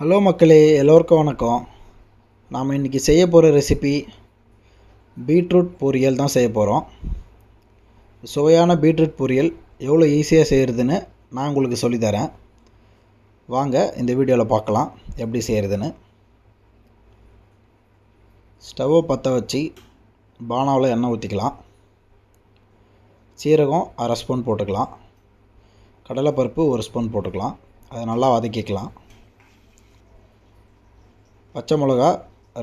Hello மக்களே, எல்லோருக்கும் வணக்கம். நாம் இன்றைக்கி செய்ய போகிற ரெசிபி பீட்ரூட் பொரியல் தான் செய்ய போகிறோம். சுவையான பீட்ரூட் பொரியல் எவ்வளோ ஈஸியாக செய்கிறதுன்னு நான் உங்களுக்கு சொல்லித்தரேன். வாங்க இந்த வீடியோவில் பார்க்கலாம் எப்படி செய்கிறதுன்னு. ஸ்டவ்வை பற்ற வச்சு பானாவில் எண்ணெய் ஊற்றிக்கலாம். சீரகம் 1/2 ஸ்பூன் போட்டுக்கலாம். கடலைப்பருப்பு 1 ஸ்பூன் போட்டுக்கலாம். அதை நல்லா வதக்கிக்கலாம். பச்சை மிளகா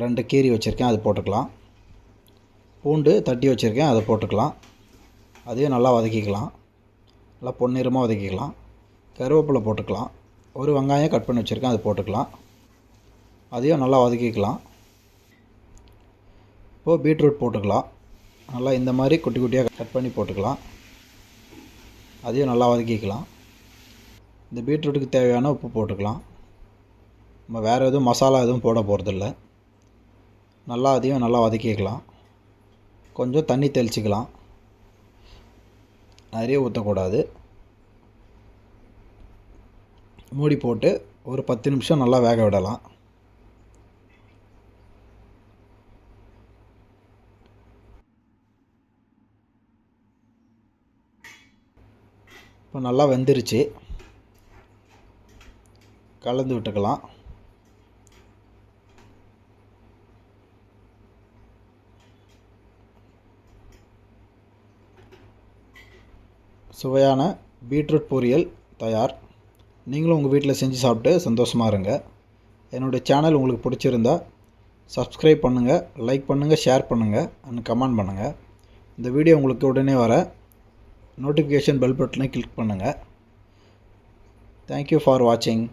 2 கீரி வச்சுருக்கேன், அது போட்டுக்கலாம். பூண்டு தட்டி வச்சுருக்கேன், அதை போட்டுக்கலாம். அதையும் நல்லா வதக்கிக்கலாம். நல்லா பொன்னிறமாக வதக்கிக்கலாம். கருவேப்பிலை போட்டுக்கலாம். ஒரு வெங்காயம் கட் பண்ணி வச்சுருக்கேன், அது போட்டுக்கலாம். அதையும் நல்லா வதக்கிக்கலாம். இப்போது பீட்ரூட் போட்டுக்கலாம். நல்லா இந்த மாதிரி குட்டி குட்டியாக கட் பண்ணி போட்டுக்கலாம். அதையும் நல்லா வதக்கிக்கலாம். இந்த பீட்ரூட்டுக்கு தேவையான உப்பு போட்டுக்கலாம். நம்ம வேறு எதுவும் மசாலா எதுவும் போட போகிறதில்ல. அதையும் நல்லா வதக்கிக்கலாம். கொஞ்சம் தண்ணி தெளிச்சிக்கலாம், நிறைய ஊற்றக்கூடாது. மூடி போட்டு ஒரு 10 நிமிஷம் நல்லா வேக விடலாம். இப்போ நல்லா வெந்துருச்சு, கலந்து விட்டுக்கலாம். சுவையான பீட்ரூட் பொரியல் தயார். நீங்களும் உங்கள் வீட்டில் செஞ்சு சாப்பிட்டு சந்தோஷமாக இருங்க. என்னுடைய சேனல் உங்களுக்கு பிடிச்சிருந்தா சப்ஸ்கிரைப் பண்ணுங்கள், லைக் பண்ணுங்கள், ஷேர் பண்ணுங்கள் அண்ட் கமெண்ட் பண்ணுங்கள். இந்த வீடியோ உங்களுக்கு உடனே வர நோட்டிஃபிகேஷன் பெல் பட்டனை கிளிக் பண்ணுங்கள். தேங்க்யூ ஃபார் வாட்சிங்.